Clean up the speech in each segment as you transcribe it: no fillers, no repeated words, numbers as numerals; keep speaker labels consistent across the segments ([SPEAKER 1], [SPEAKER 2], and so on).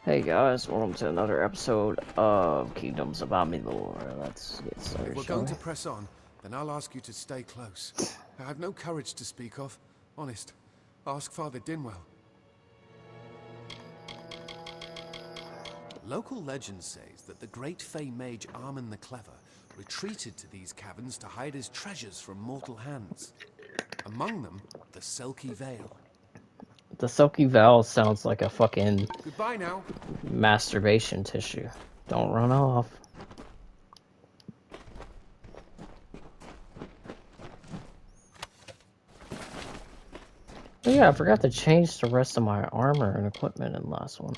[SPEAKER 1] Hey guys, welcome to another episode of Kingdoms of Amalur. Let's get started,
[SPEAKER 2] If we're
[SPEAKER 1] shall
[SPEAKER 2] going
[SPEAKER 1] we?
[SPEAKER 2] to press on, then I'll ask you to stay close. I have no courage to speak of. Honest. Ask Father Dinwell. Local legend says that the great Fey mage Armin the Clever retreated to these caverns to hide his treasures from mortal hands. Among them, the Selkie Veil.
[SPEAKER 1] The Silky Valve sounds like a fucking
[SPEAKER 2] Goodbye now.
[SPEAKER 1] masturbation tissue. Don't run off. Oh yeah, I forgot to change the rest of my armor and equipment in the last one.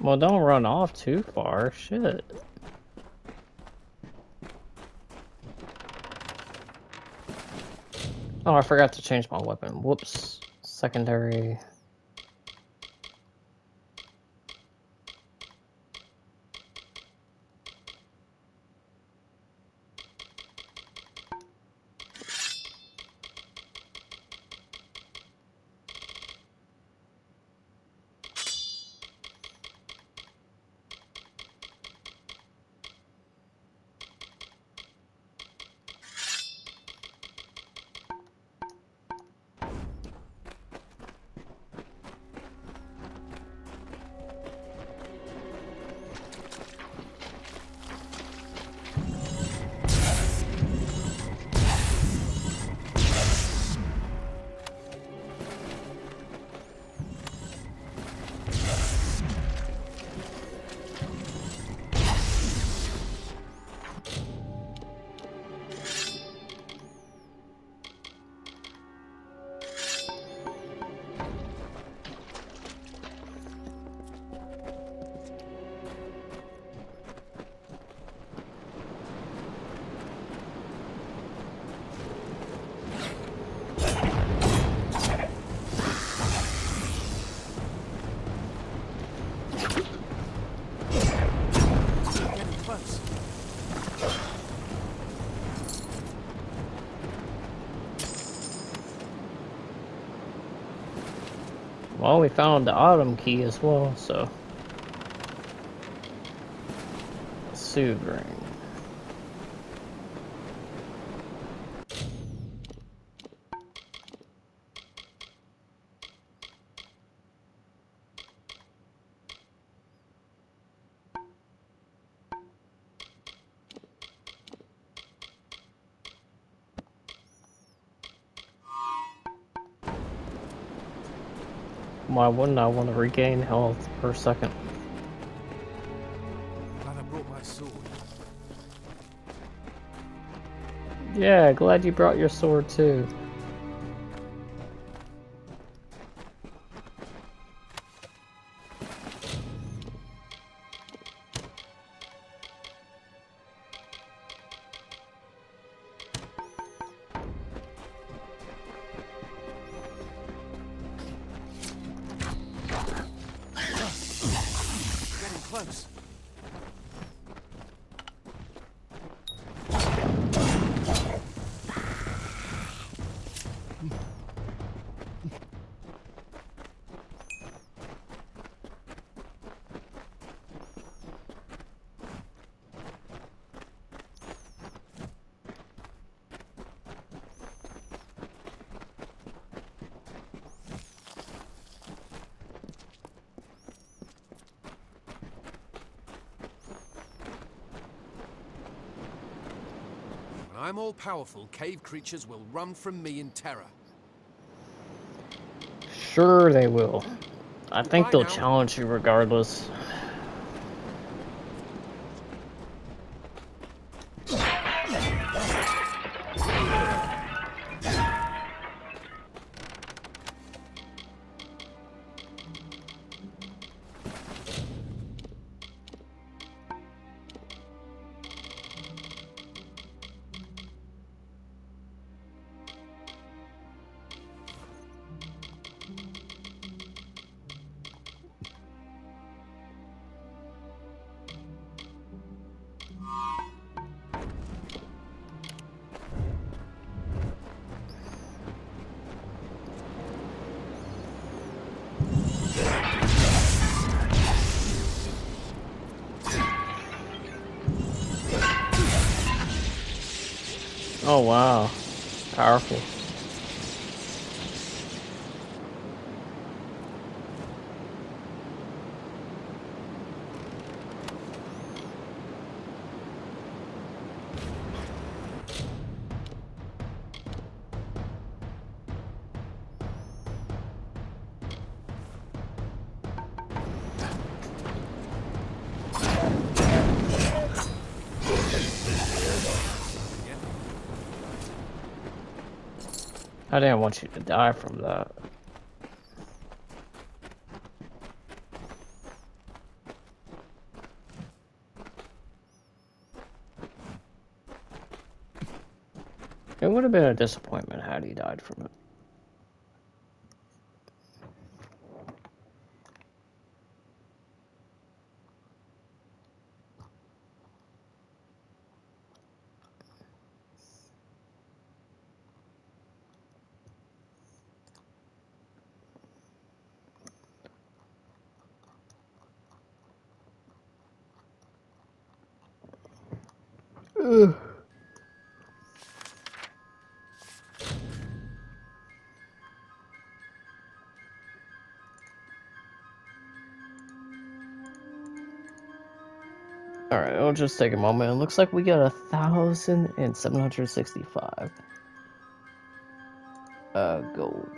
[SPEAKER 1] Well, don't run off too far. Shit. Oh, I forgot to change my weapon. Whoops. Secondary.
[SPEAKER 2] Getting close.
[SPEAKER 1] Well, we found the autumn key as well, so. Soothe ring. Why wouldn't I want to regain health per second?
[SPEAKER 2] Glad I brought my sword.
[SPEAKER 1] Yeah, glad you brought your sword too.
[SPEAKER 2] Getting close. I'm all-powerful, cave creatures will run from me in terror.
[SPEAKER 1] Sure they will. I think
[SPEAKER 2] Goodbye
[SPEAKER 1] they'll
[SPEAKER 2] now.
[SPEAKER 1] challenge you regardless. Oh wow, powerful. I didn't want you to die from that. It would have been a disappointment had he died from it. Ugh. Alright, it'll just take a moment. It looks like we got 1,765 gold.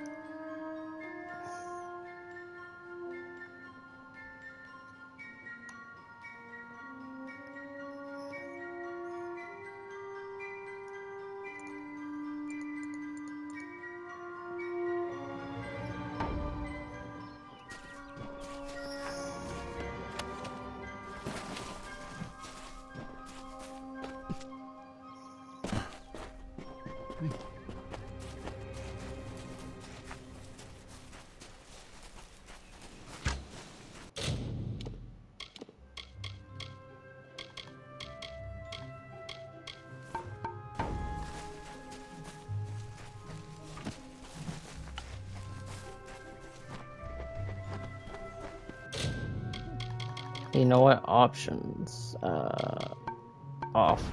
[SPEAKER 1] You know what? Options. Off.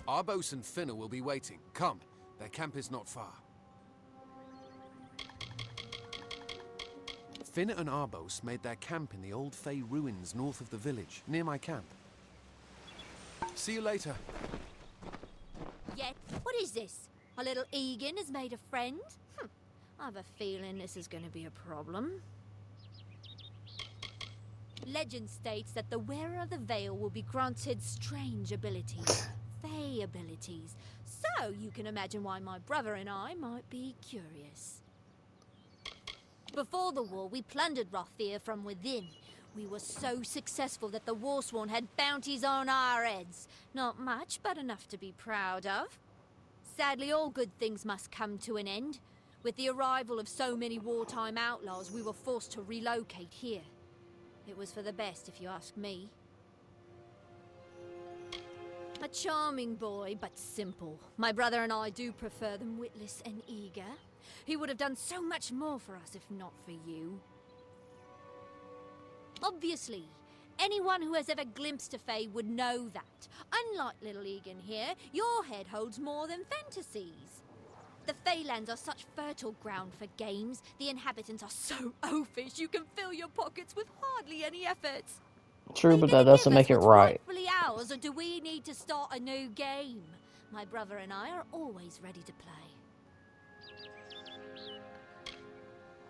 [SPEAKER 2] Arbos and Finna will be waiting. Come, their camp is not far. Finna and Arbos made their camp in the old Fey ruins north of the village, near my camp. See you later.
[SPEAKER 3] Yet, what is this? Our little Egan has made a friend? I have a feeling this is going to be a problem. Legend states that the wearer of the veil will be granted strange abilities, Fey abilities. So you can imagine why my brother and I might be curious. Before the war, we plundered Rothir from within. We were so successful that the Warsworn had bounties on our heads. Not much, but enough to be proud of. Sadly, all good things must come to an end. With the arrival of so many wartime outlaws, we were forced to relocate here. It was for the best, if you ask me. A charming boy, but simple. My brother and I do prefer them witless and eager. He would have done so much more for us if not for you. Obviously, Anyone who has ever glimpsed a fae would know that. Unlike little Egan here, your head holds more than fantasies. The Feylands are such fertile ground for games. The inhabitants are so oafish you can fill your pockets with hardly any effort.
[SPEAKER 1] True,
[SPEAKER 3] Are you
[SPEAKER 1] but
[SPEAKER 3] gonna
[SPEAKER 1] that doesn't
[SPEAKER 3] give
[SPEAKER 1] make
[SPEAKER 3] us
[SPEAKER 1] it
[SPEAKER 3] what's
[SPEAKER 1] right.
[SPEAKER 3] rightfully ours, or do we need to start a new game? My brother and I are always ready to play.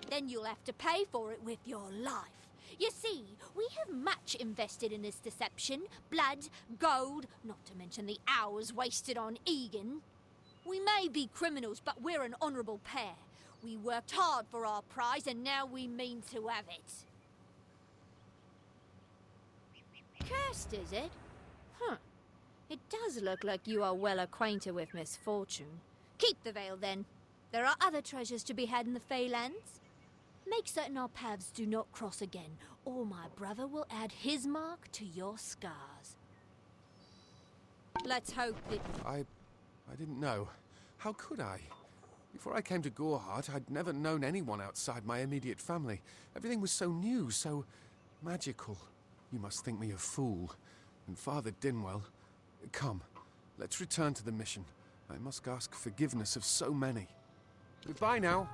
[SPEAKER 3] Then you'll have to pay for it with your life. You see, we have much invested in this deception. Blood, gold, not to mention the hours wasted on Egan. We may be criminals, but we're an honourable pair. We worked hard for our prize, and now we mean to have it. Cursed, is it? Huh. It does look like you are well acquainted with misfortune. Keep the veil, then. There are other treasures to be had in the Feylands. Make certain our paths do not cross again, or my brother will add his mark to your scars. Let's hope that...
[SPEAKER 2] I didn't know. How could I? Before I came to Goreheart, I'd never known anyone outside my immediate family. Everything was so new, so magical. You must think me a fool. And Father Dinwell... Come, let's return to the mission. I must ask forgiveness of so many. Goodbye now.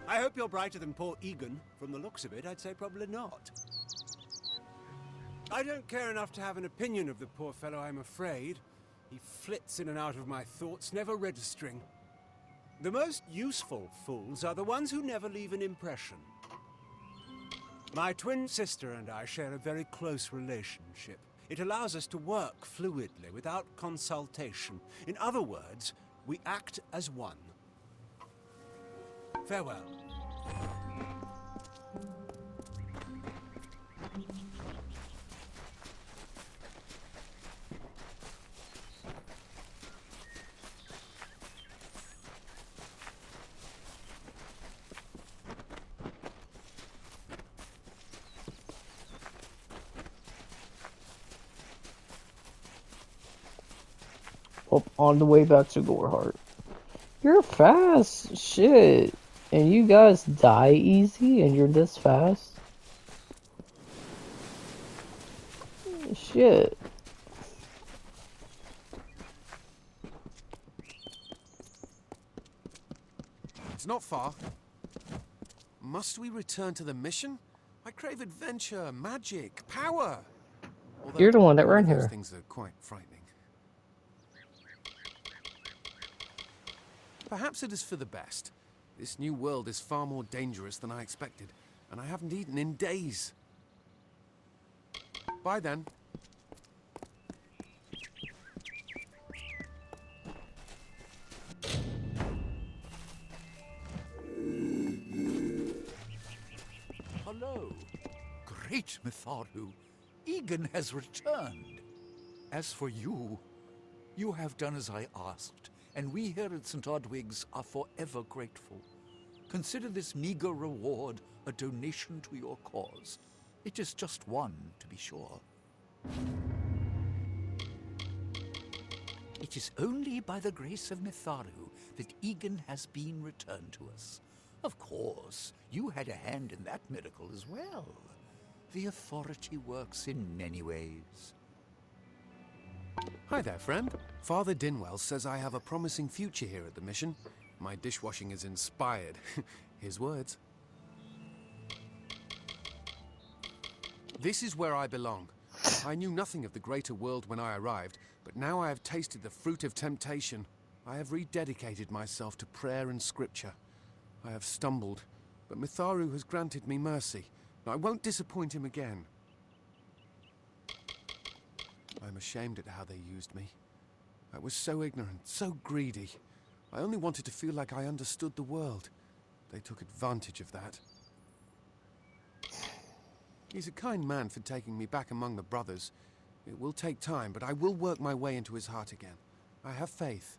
[SPEAKER 4] I hope you're brighter than poor Egan. From the looks of it, I'd say probably not. I don't care enough to have an opinion of the poor fellow, I'm afraid. He flits in and out of my thoughts, never registering. The most useful fools are the ones who never leave an impression. My twin sister and I share a very close relationship. It allows us to work fluidly, without consultation. In other words, we act as one. Farewell.
[SPEAKER 1] Oh, on the way back to Goreheart. You're fast, shit. And you guys die easy, and you're this fast? Shit.
[SPEAKER 2] It's not far. Must we return to the mission? I crave adventure, magic, power. Although
[SPEAKER 1] You're the one that
[SPEAKER 2] all
[SPEAKER 1] ran
[SPEAKER 2] of those
[SPEAKER 1] here.
[SPEAKER 2] things are quite frightening. Perhaps it is for the best. This new world is far more dangerous than I expected, and I haven't eaten in days. Bye then.
[SPEAKER 5] Hello. Great Mitharu. Egan has returned. As for you, you have done as I asked, and we here at St. Odwig's are forever grateful. Consider this meager reward a donation to your cause. It is just one, to be sure. It is only by the grace of Mitharu that Egan has been returned to us. Of course, you had a hand in that miracle as well. The authority works in many ways.
[SPEAKER 2] Hi there, friend. Father Dinwell says I have a promising future here at the mission. My dishwashing is inspired. His words. This is where I belong. I knew nothing of the greater world when I arrived, but now I have tasted the fruit of temptation. I have rededicated myself to prayer and scripture. I have stumbled, but Mitharu has granted me mercy. I won't disappoint him again. I'm ashamed at how they used me. I was so ignorant, so greedy. I only wanted to feel like I understood the world. They took advantage of that. He's a kind man for taking me back among the brothers. It will take time, but I will work my way into his heart again. I have faith.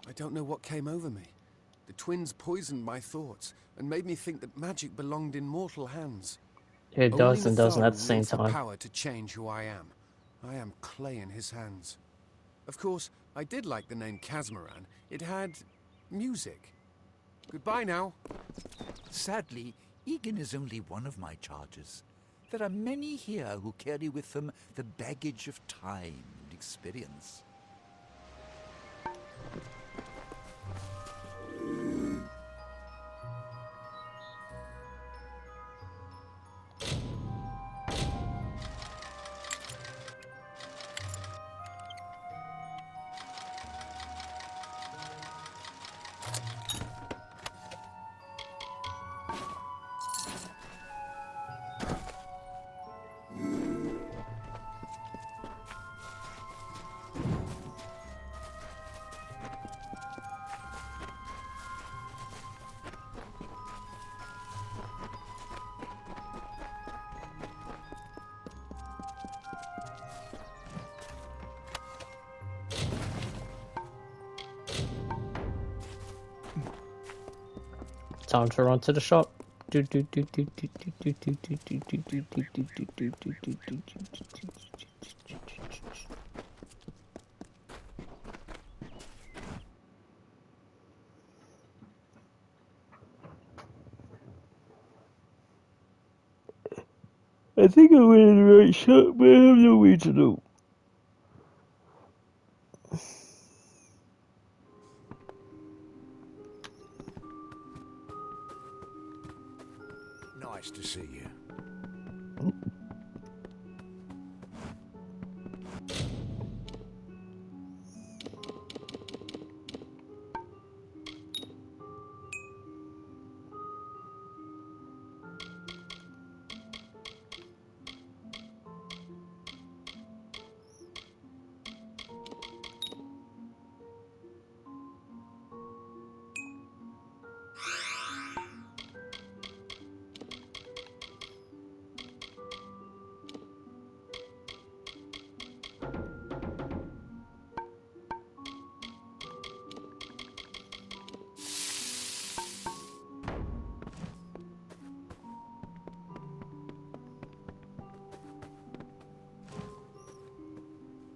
[SPEAKER 2] I don't know what came over me. The twins poisoned my thoughts and made me think that magic belonged in mortal hands.
[SPEAKER 1] It does
[SPEAKER 2] Only
[SPEAKER 1] and doesn't at
[SPEAKER 2] Mitharu
[SPEAKER 1] the same
[SPEAKER 2] wields the
[SPEAKER 1] time.
[SPEAKER 2] power to change who I am. I am clay in his hands. Of course, I did like the name Casmaran. It had music. Goodbye now.
[SPEAKER 5] Sadly, Egan is only one of my charges. There are many here who carry with them the baggage of time and experience.
[SPEAKER 1] Time to run to the shop. I think I went in the right shop, but I have no way to know.
[SPEAKER 5] Nice to see you.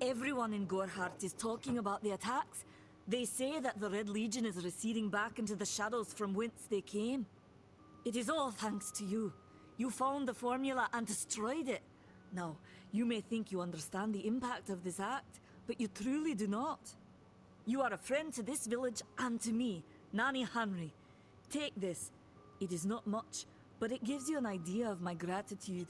[SPEAKER 6] Everyone in Gorhart is talking about the attacks. They say that the Red Legion is receding back into the shadows from whence they came. It is all thanks to you. You found the formula and destroyed it. Now, you may think you understand the impact of this act, but you truly do not. You are a friend to this village and to me, Nanny Henry. Take this. It is not much, but it gives you an idea of my gratitude.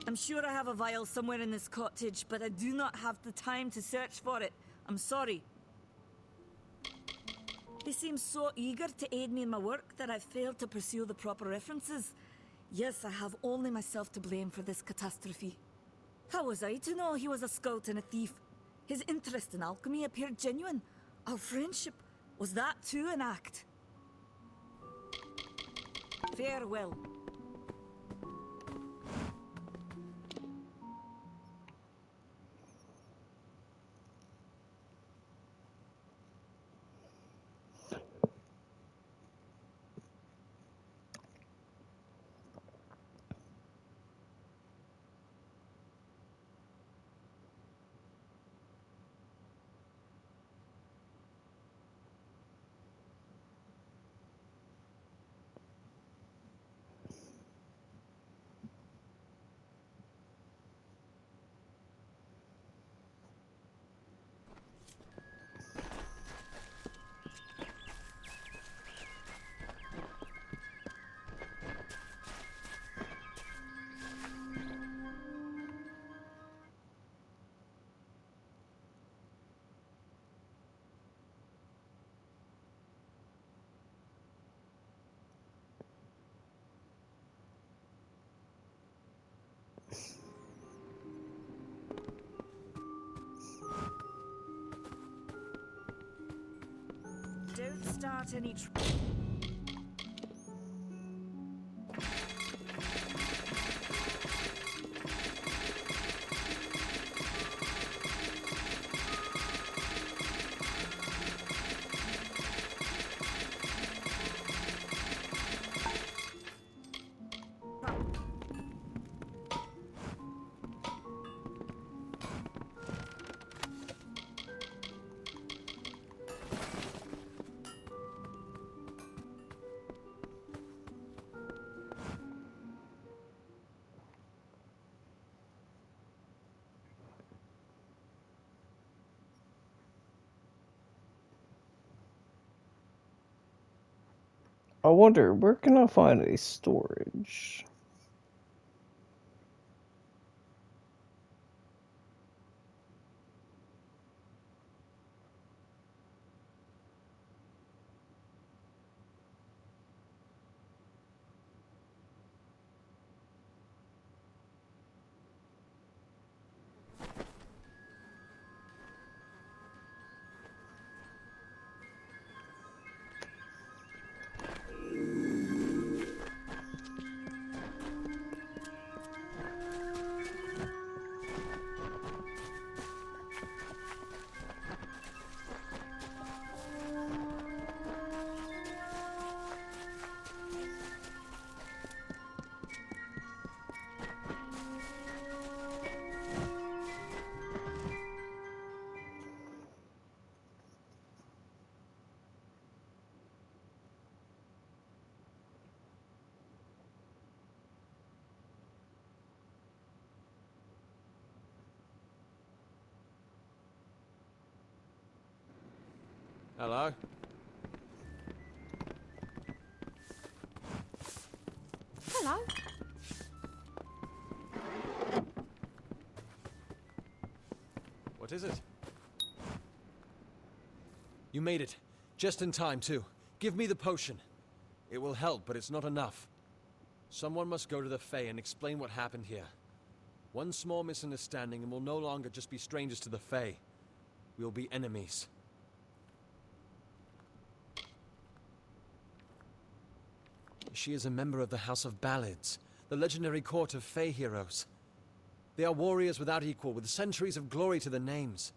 [SPEAKER 6] I'm sure I have a vial somewhere in this cottage, but I do not have the time to search for it. I'm sorry. They seem so eager to aid me in my work that I failed to pursue the proper references. Yes, I have only myself to blame for this catastrophe. How was I to know he was a scout and a thief? His interest in alchemy appeared genuine. Our friendship, was that too an act? Farewell. Don't start any
[SPEAKER 1] I wonder, where can I find a storage?
[SPEAKER 2] Hello?
[SPEAKER 3] Hello.
[SPEAKER 7] What is it? You made it. Just in time, too. Give me the potion. It will help, but it's not enough. Someone must go to the Fae and explain what happened here. One small misunderstanding and we'll no longer just be strangers to the Fae. We'll be enemies. She is a member of the House of Ballads, the legendary court of Fae heroes. They are warriors without equal, with centuries of glory to their names.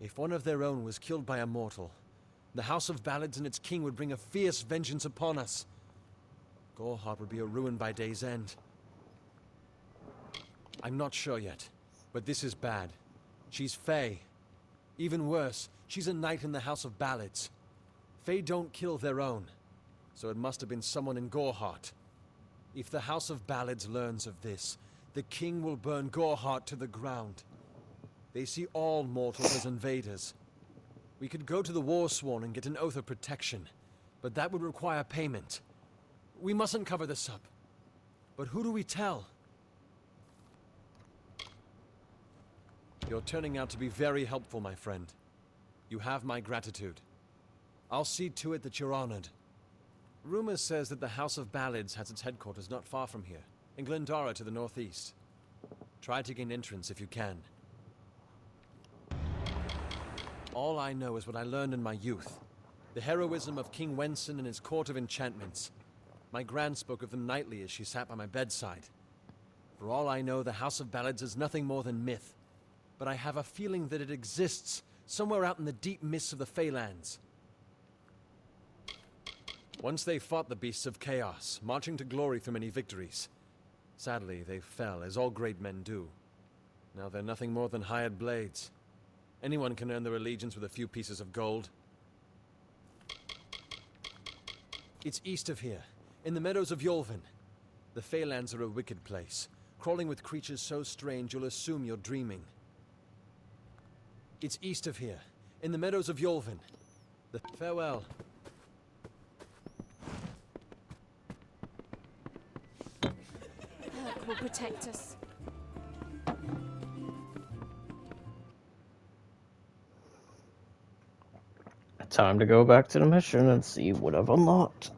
[SPEAKER 7] If one of their own was killed by a mortal, the House of Ballads and its king would bring a fierce vengeance upon us. Gorehart would be a ruin by day's end. I'm not sure yet, but this is bad. She's Fae. Even worse, she's a knight in the House of Ballads. Fae don't kill their own, so it must have been someone in Gorehart. If the House of Ballads learns of this, the king will burn Gorehart to the ground. They see all mortals as invaders. We could go to the Warsworn and get an oath of protection, but that would require payment. We mustn't cover this up. But who do we tell? You're turning out to be very helpful, my friend. You have my gratitude. I'll see to it that you're honored. Rumor says that the House of Ballads has its headquarters not far from here, in Glendara to the northeast. Try to gain entrance if you can. All I know is what I learned in my youth. The heroism of King Wenson and his court of enchantments. My gran spoke of them nightly as she sat by my bedside. For all I know, the House of Ballads is nothing more than myth. But I have a feeling that it exists somewhere out in the deep mists of the Feylands. Once they fought the beasts of chaos, marching to glory through many victories. Sadly, they fell, as all great men do. Now they're nothing more than hired blades. Anyone can earn their allegiance with a few pieces of gold. It's east of here, in the meadows of Yolvin. The Feylands are a wicked place, crawling with creatures so strange you'll assume you're dreaming. It's east of here, in the meadows of Yolvin. Farewell.
[SPEAKER 3] Herc will protect us.
[SPEAKER 1] Time to go back to the mission and see what I've unlocked.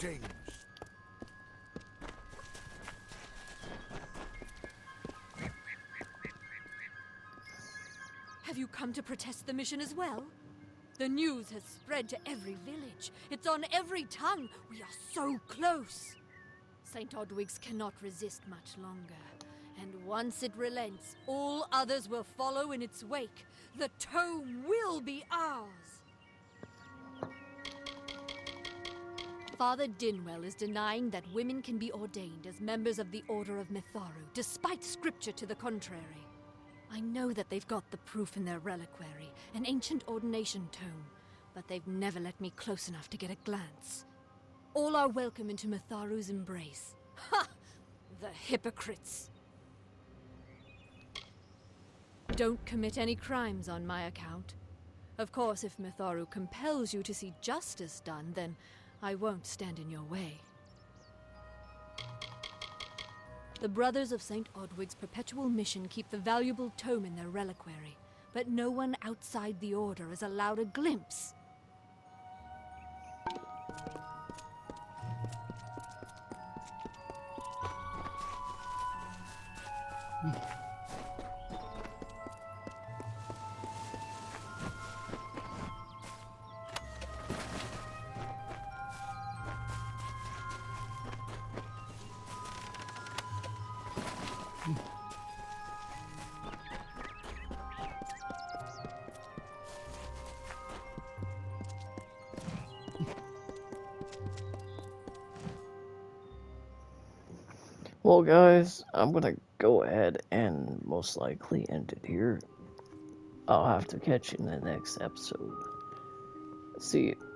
[SPEAKER 5] Greetings.
[SPEAKER 3] Have you come to protest the mission as well? The news has spread to every village. It's on every tongue. We are so close. St. Odwig's cannot resist much longer. And once it relents, all others will follow in its wake. The tome will be ours. Father Dinwell is denying that women can be ordained as members of the Order of Mitharu, despite scripture to the contrary. I know that they've got the proof in their reliquary, an ancient ordination tome, but they've never let me close enough to get a glance. All are welcome into Mitharu's embrace. Ha! The hypocrites! Don't commit any crimes on my account. Of course, if Mitharu compels you to see justice done, then I won't stand in your way. The Brothers of St. Odwig's perpetual mission keep the valuable tome in their reliquary, but no one outside the Order is allowed a glimpse.
[SPEAKER 1] Well, guys, I'm gonna go ahead and most likely end it here. I'll have to catch you in the next episode. See you.